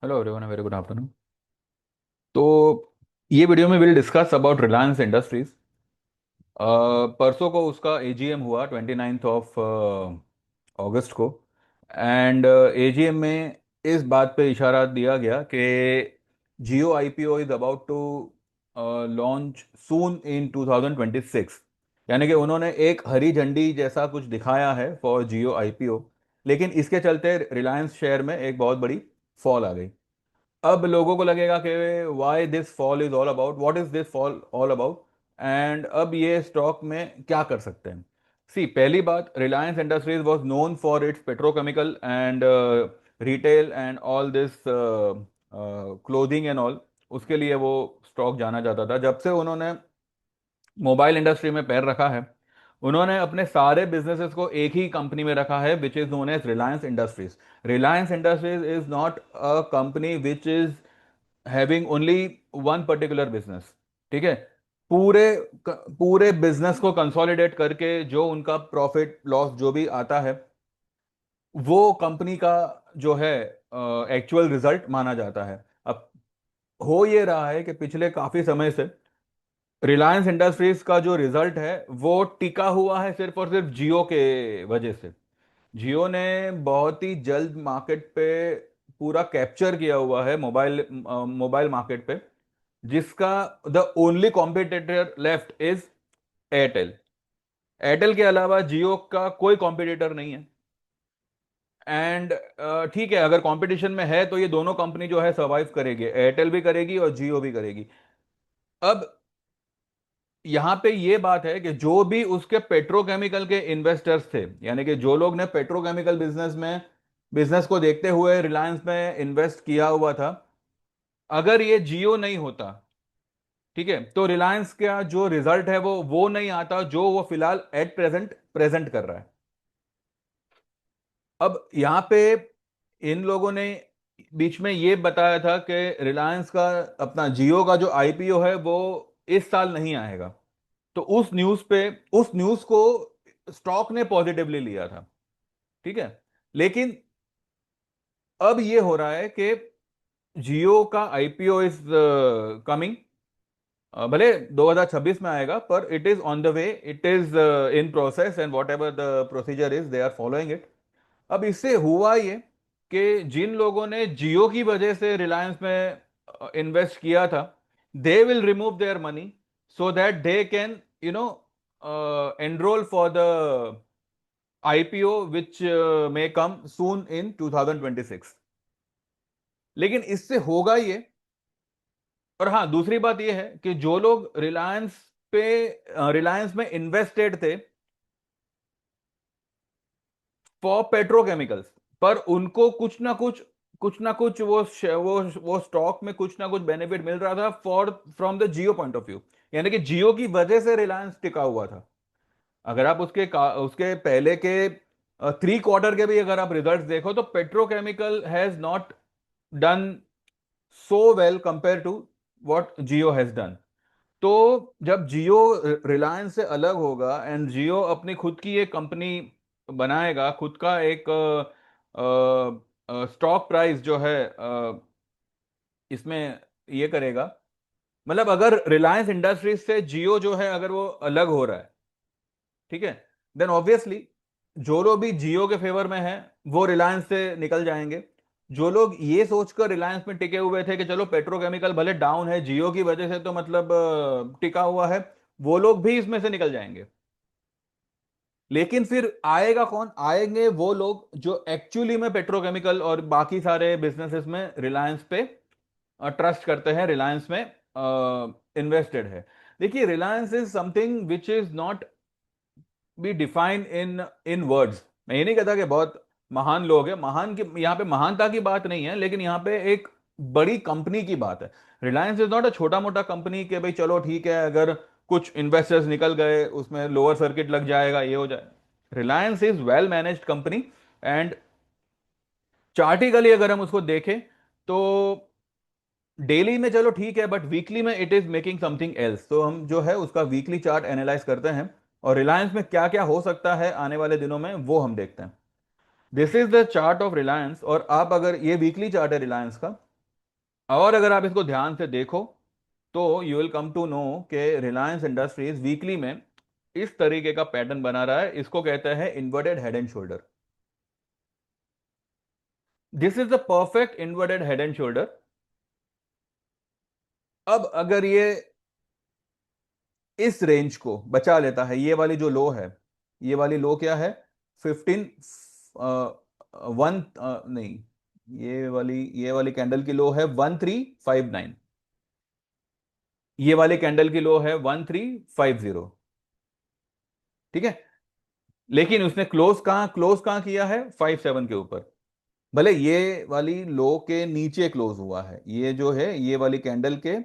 Hello everyone, very good afternoon. तो ये video में will discuss about Reliance industries. परसों को उसका एजीएम हुआ 29th ऑफ अगस्त को। एंड एजीएम में इस बात पे इशारा दिया गया कि Jio IPO is about to launch soon in 2026। यानी कि उन्होंने एक हरी झंडी जैसा कुछ दिखाया है फॉर जियो आईपीओ। लेकिन इसके चलते रिलायंस शेयर में एक बहुत बड़ी फॉल आ गई। अब लोगों को लगेगा कि why this fall is all about, what is this fall all about. And अब ये स्टॉक में क्या कर सकते हैं। सी, पहली बात, Reliance industries was known for its petrochemical and retail and all this clothing and all. उसके लिए वो स्टॉक जाना जाता था। जब से उन्होंने मोबाइल इंडस्ट्री में पैर रखा है, उन्होंने अपने सारे बिजनेसेस को एक ही कंपनी में रखा है, which is known as Reliance Industries. Reliance Industries is not a company which is having only one particular business. ठीक है। पूरे पूरे बिजनेस को कंसोलिडेट करके जो उनका प्रॉफिट लॉस जो भी आता है, वो कंपनी का जो है एक्चुअल रिजल्ट माना जाता है। अब हो ये रहा है कि पिछले काफी समय से रिलायंस इंडस्ट्रीज का जो रिजल्ट है वो टिका हुआ है सिर्फ और सिर्फ जियो के वजह से। जियो ने बहुत ही जल्द मार्केट पे पूरा कैप्चर किया हुआ है, मोबाइल मार्केट पे, जिसका the only competitor left is Airtel. Airtel के अलावा जियो का कोई कॉम्पिटिटर नहीं है। एंड ठीक है, अगर कंपटीशन में है तो ये दोनों कंपनी जो है सर्वाइव करेगी, एयरटेल भी करेगी और जियो भी करेगी। अब यहां पे ये बात है कि जो भी उसके पेट्रोकेमिकल के इन्वेस्टर्स थे, यानी कि जो लोग ने पेट्रोकेमिकल बिजनेस को देखते हुए रिलायंस में इन्वेस्ट किया हुआ था, अगर ये जियो नहीं होता, ठीक है, तो रिलायंस का जो रिजल्ट है वो नहीं आता जो वो फिलहाल एट प्रेजेंट प्रेजेंट कर रहा है। अब यहां पे इन लोगों ने बीच में ये बताया था कि रिलायंस का, अपना जियो का जो आईपीओ है वो इस साल नहीं आएगा। तो उस न्यूज को स्टॉक ने पॉजिटिवली लिया था। ठीक है। लेकिन अब ये हो रहा है कि जियो का आईपीओ इज कमिंग। भले 2026 में आएगा, पर it is on the way, it is in process, and whatever the procedure is they are following it. अब इससे हुआ ये कि जिन लोगों ने जियो की वजह से रिलायंस में इन्वेस्ट किया था, they will remove their money so that they can no enrol for the IPO which may come soon in 2026। लेकिन इससे होगा ये। और हाँ, दूसरी बात ये है कि जो लोग रिलायंस में इन्वेस्टेड थे फॉर पेट्रोकेमिकल्स, पर उनको कुछ ना कुछ वो स्टॉक में कुछ ना कुछ बेनिफिट मिल रहा था for from the Jio point of view. यानी कि जियो की वजह से रिलायंस टिका हुआ था। अगर आप उसके पहले के 3 क्वार्टर के भी अगर आप रिजल्ट्स देखो, तो petrochemical has not done so well compare to what Jio has done. तो जब जियो रिलायंस से अलग होगा एंड जियो अपनी खुद की एक कंपनी बनाएगा, खुद का एक स्टॉक प्राइस जो है इसमें ये करेगा। मतलब अगर रिलायंस इंडस्ट्रीज से जियो जो है अगर वो अलग हो रहा है, ठीक है, देन ऑब्वियसली जो लोग भी जियो के फेवर में हैं वो रिलायंस से निकल जाएंगे। जो लोग ये सोचकर रिलायंस में टिके हुए थे कि चलो पेट्रोकेमिकल भले डाउन है, जियो की वजह से तो मतलब टिका हुआ है, वो लोग भी इसमें से निकल जाएंगे। लेकिन फिर आएगा कौन? आएंगे वो लोग जो एक्चुअली में पेट्रोकेमिकल और बाकी सारे बिजनेसेस में रिलायंस पे ट्रस्ट करते हैं, रिलायंस में इन्वेस्टेड है। देखिए, Reliance is something which is not be define in in words. मैं ये नहीं कहता कि बहुत महान लोग हैं, महान की यहाँ पे महानता की बात नहीं है, लेकिन यहाँ पे एक बड़ी कंपनी की बात है। रिलायंस इज नॉट अ छोटा मोटा कंपनी के भाई चलो ठीक है, अगर कुछ इन्वेस्टर्स निकल गए उसमें लोअर सर्किट लग जाएगा, ये हो जाए। Reliance is well managed company. And chartically अगर हम उसको देखें तो डेली में चलो ठीक है, बट वीकली में it is making something else. तो हम जो है उसका वीकली चार्ट एनालाइज करते हैं और रिलायंस में क्या क्या हो सकता है आने वाले दिनों में वो हम देखते हैं। This is the chart of Reliance. और आप अगर, ये वीकली चार्ट है रिलायंस का, और अगर आप इसको ध्यान से देखो तो you will come to know कि रिलायंस इंडस्ट्रीज वीकली में इस तरीके का पैटर्न बना रहा है, इसको कहते हैं inverted head and shoulder. This is the perfect inverted head and shoulder. अब अगर ये इस रेंज को बचा लेता है, ये वाली जो लो है, ये वाली लो क्या है, 15 वन नहीं, ये वाली कैंडल की लो है 1359। ये वाली कैंडल की लो है 1350। ठीक है, लेकिन उसने क्लोज कहां किया है, 57 के ऊपर। भले ये वाली लो के नीचे क्लोज हुआ है, ये जो है ये वाली कैंडल के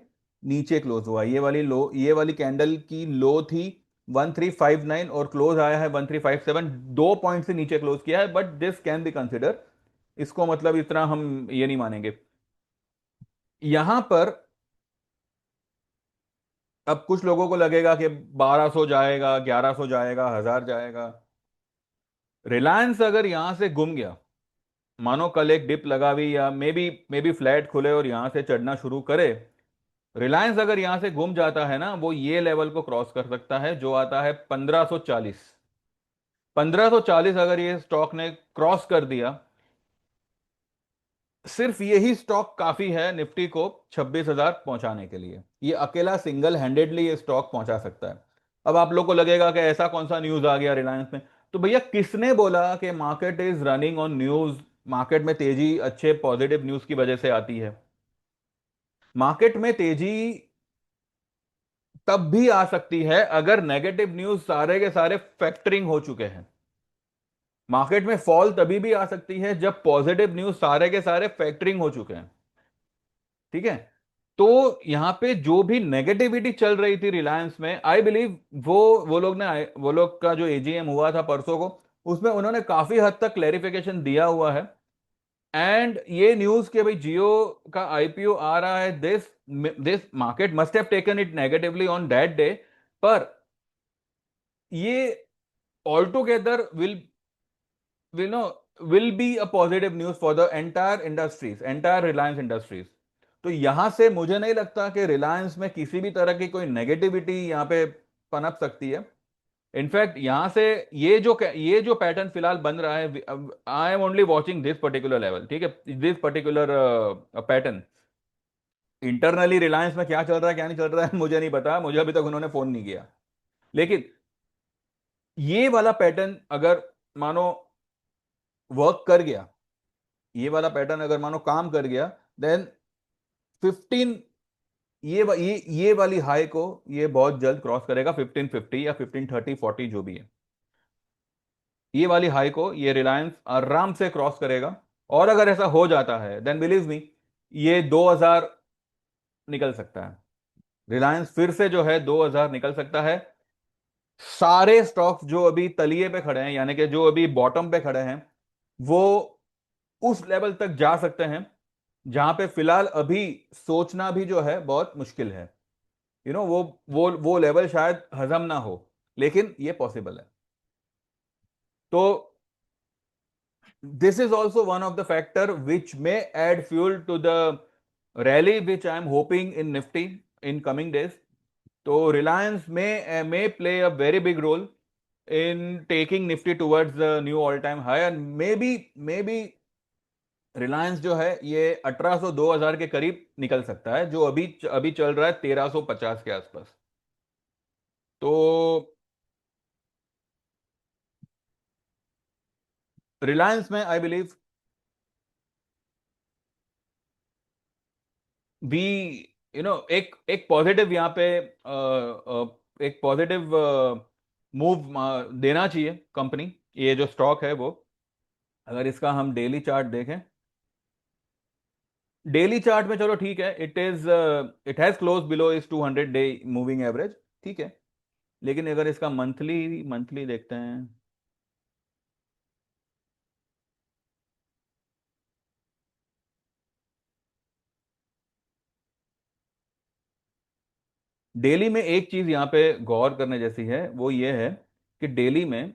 नीचे क्लोज हुआ है, ये वाली कैंडल की लो थी 1359 और क्लोज आया है 1357, 2 पॉइंट से नीचे क्लोज किया है, but this can be consider. इसको मतलब इतना हम ये नहीं मानेंगे यहां पर। अब कुछ लोगों को लगेगा कि 1200 जाएगा, 1100 जाएगा, 1000 जाएगा। रिलायंस अगर यहां से घूम गया, मानो कल एक डिप लगा हुई या मे बी फ्लैट खुले और यहां से चढ़ना शुरू करे, रिलायंस अगर यहां से घूम जाता है ना, वो ये लेवल को क्रॉस कर सकता है जो आता है 1540। 1540 अगर ये स्टॉक ने क्रॉस कर दिया, सिर्फ यही स्टॉक काफी है निफ्टी को 26,000 पहुंचाने के लिए। ये अकेला सिंगल हैंडेडली ये स्टॉक पहुंचा सकता है। अब आप लोग को लगेगा कि ऐसा कौन सा न्यूज आ गया रिलायंस में। तो भैया किसने बोला कि market is running on news? Market में तेजी अच्छे पॉजिटिव न्यूज की वजह से आती है। मार्केट में तेजी तब भी आ सकती है अगर नेगेटिव न्यूज सारे के सारे फैक्टरिंग हो चुके हैं। मार्केट में फॉल तभी भी आ सकती है जब पॉजिटिव न्यूज सारे के सारे फैक्टरिंग हो चुके हैं। ठीक है, तो यहां पे जो भी नेगेटिविटी चल रही थी रिलायंस में, आई बिलीव वो लोग का जो एजीएम हुआ था परसों को, उसमें उन्होंने काफी हद तक क्लेरिफिकेशन दिया हुआ है। एंड ये न्यूज कि भाई जियो का आईपीओ आ रहा है, this this market must have taken it negatively on that day, पर ये all together will no will be a positive news for the entire Reliance Industries. तो यहां से मुझे नहीं लगता कि रिलायंस में किसी भी तरह की कोई नेगेटिविटी यहां पे पनप सकती है। इनफैक्ट यहां से ये जो पैटर्न फिलहाल बन रहा है, I am only watching this particular level, ठीक है, this particular pattern. Internally Reliance में क्या चल रहा है क्या नहीं चल रहा है मुझे नहीं पता, मुझे अभी तक उन्होंने फोन नहीं किया। लेकिन ये वाला पैटर्न अगर मानो वर्क कर गया, ये वाला पैटर्न अगर मानो काम कर गया, देन 15, ये वाली हाई को ये बहुत जल्द क्रॉस करेगा, 1550 या 1530 40 जो भी है। ये वाली हाई को ये रिलायंस आराम से क्रॉस करेगा। और अगर ऐसा हो जाता है देन बिलीव मी, ये 2000 निकल सकता है। रिलायंस फिर से जो है 2000 निकल सकता है। सारे स्टॉक्स जो अभी तलिए पे खड़े हैं, यानी कि जो अभी बॉटम पे खड़े हैं, वो उस लेवल तक जा सकते हैं जहां पे फिलहाल अभी सोचना भी जो है बहुत मुश्किल है। वो लेवल शायद हजम ना हो, लेकिन ये पॉसिबल है। तो this is also one of the factor which may add fuel to the rally which I am hoping in Nifty in coming days. So Reliance may play a very big role in taking Nifty towards the new all-time high, and maybe Reliance जो है ये 1800 2000 के करीब निकल सकता है, जो अभी अभी चल रहा है 1350 के आसपास। तो रिलायंस में आई बिलीव भी एक एक पॉजिटिव यहाँ पे एक पॉजिटिव मूव देना चाहिए कंपनी, ये जो स्टॉक है वो। अगर इसका हम डेली चार्ट देखें, डेली चार्ट में चलो ठीक है, it has close below is 200 day moving average, ठीक है। लेकिन अगर इसका मंथली मंथली देखते हैं, डेली में एक चीज यहाँ पे गौर करने जैसी है, वो ये है कि डेली में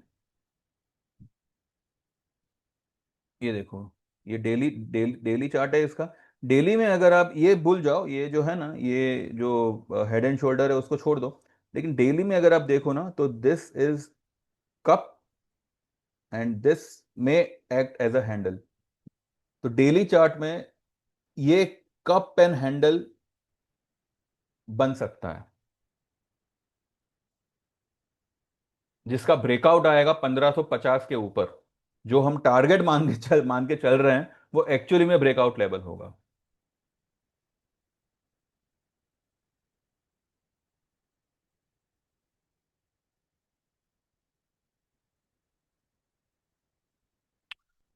ये देखो, ये डेली डेली डेली चार्ट है इसका। डेली में अगर आप ये भूल जाओ, ये जो है ना, ये जो हेड एंड शोल्डर है उसको छोड़ दो, लेकिन डेली में अगर आप देखो ना, तो this is cup and this में एक्ट एज अ हैंडल। तो डेली चार्ट में ये कप एंड हैंडल बन सकता है, जिसका ब्रेकआउट आएगा 1550 के ऊपर। जो हम टारगेट मान के चल रहे हैं, वो एक्चुअली में ब्रेकआउट लेवल होगा।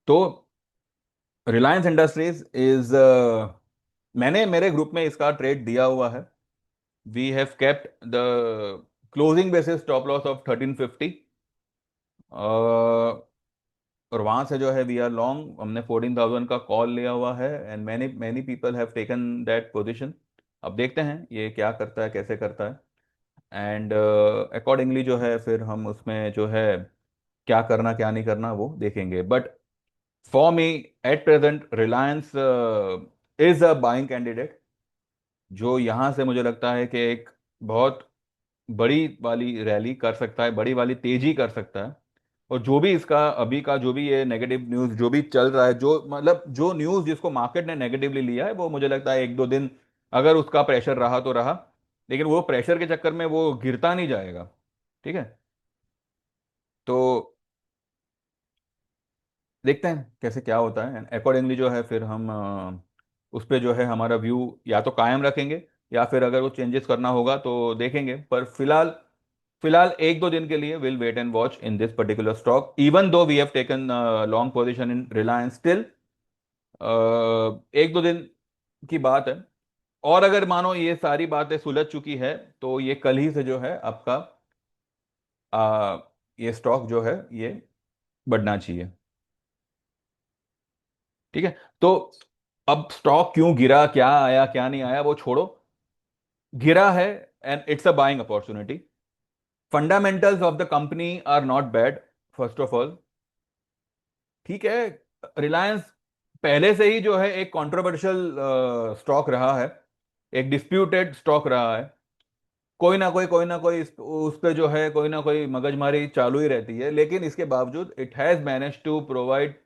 तो रिलायंस इंडस्ट्रीज इज, मैंने मेरे ग्रुप में इसका ट्रेड दिया हुआ है। We have kept the closing basis stop loss of 1350, और वहां से जो है वी आर लॉन्ग, हमने 14,000 का कॉल लिया हुआ है, and many many people have taken that position. अब देखते हैं ये क्या करता है, कैसे करता है, एंड अकॉर्डिंगली जो है फिर हम उसमें जो है क्या करना क्या नहीं करना वो देखेंगे। But for me at present Reliance is a buying candidate, जो यहाँ से मुझे लगता है कि एक बहुत बड़ी वाली रैली कर सकता है, बड़ी वाली तेजी कर सकता है। और जो भी इसका अभी का जो भी ये नेगेटिव न्यूज जो भी चल रहा है, जो मतलब जो न्यूज जिसको मार्केट ने नेगेटिवली लिया है, वो मुझे लगता है 1-2 दिन अगर उसका प्रेशर रहा तो रहा, लेकिन वो प्रेशर के चक्कर में वो गिरता नहीं जाएगा। ठीक है, तो देखते हैं कैसे क्या होता है, अकॉर्डिंगली जो है फिर हम उस पर जो है हमारा व्यू या तो कायम रखेंगे, या फिर अगर वो चेंजेस करना होगा तो देखेंगे। पर फिलहाल, फिलहाल 1-2 दिन के लिए will wait and watch in this particular stock, even though we have taken long position in Reliance still. 1-2 दिन की बात है, और अगर मानो ये सारी बातें सुलझ चुकी है, तो ये कल ही से जो है आपका ये स्टॉक जो है ये बढ़ना चाहिए। ठीक है, तो अब स्टॉक क्यों गिरा, क्या आया क्या नहीं आया वो छोड़ो, गिरा है and it's a buying opportunity. Fundamentals of the company are not bad, first of all. ठीक है, रिलायंस पहले से ही जो है एक कंट्रोवर्शियल स्टॉक रहा है, एक डिस्प्यूटेड स्टॉक रहा है। कोई ना कोई उस पे जो है कोई ना कोई मगजमारी चालू ही रहती है, लेकिन इसके बावजूद it has manage to provide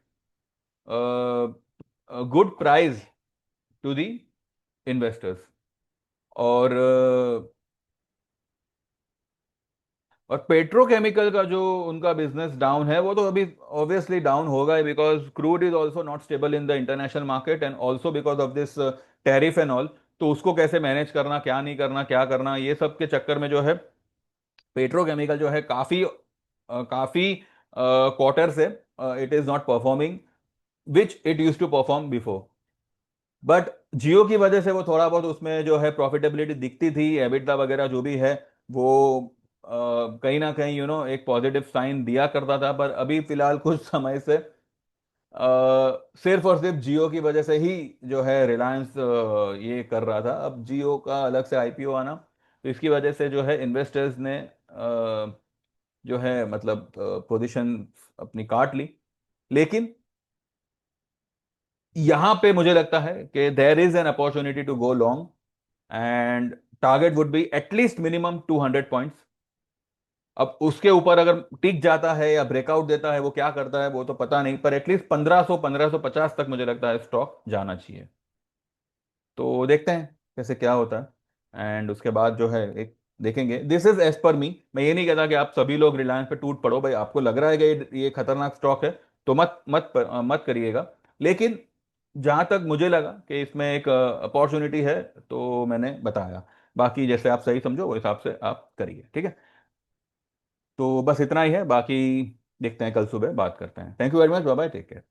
good price to the investors. और और पेट्रोकेमिकल का जो उनका बिजनेस डाउन है, वो तो अभी ऑब्वियसली डाउन होगा ही, because crude is also not stable in the international market, and also because of this tariff and all. तो उसको कैसे मैनेज करना, क्या नहीं करना, क्या करना, ये सब के चक्कर में जो है पेट्रोकेमिकल जो है काफी काफी क्वार्टर से it is not performing which it use to perform before. But Jio की वजह से वो थोड़ा बहुत उसमें जो है प्रॉफिटेबिलिटी दिखती थी, एबिटडा वगैरह जो भी है वो कहीं ना कहीं एक पॉजिटिव साइन दिया करता था। पर अभी फिलहाल कुछ समय से सिर्फ और सिर्फ जियो की वजह से ही जो है रिलायंस ये कर रहा था। अब जियो का अलग से आईपीओ आना, तो इसकी वजह से जो है इन्वेस्टर्स ने जो है मतलब पोजीशन अपनी काट ली। लेकिन यहां पे मुझे लगता है कि there is an opportunity to go long, and target would be at least minimum 200 points. अब उसके ऊपर अगर टिक जाता है या ब्रेकआउट देता है, वो क्या करता है वो तो पता नहीं, पर एटलीस्ट 1500 1550 तक मुझे लगता है स्टॉक जाना चाहिए। तो देखते हैं कैसे क्या होता है, एंड उसके बाद जो है एक देखेंगे। दिस इज एज पर मी, मैं ये नहीं कहता कि आप सभी लोग रिलायंस पे टूट पड़ो। भाई आपको लग रहा है कि ये खतरनाक स्टॉक है, तो मत करिएगा। लेकिन जहां तक मुझे लगा कि इसमें एक अपॉर्चुनिटी है, तो मैंने बताया। बाकी जैसे आप सही समझो वो हिसाब से आप करिए, ठीक है। तो बस इतना ही है, बाकी देखते हैं, कल सुबह बात करते हैं। Thank you very much, bye bye, take care.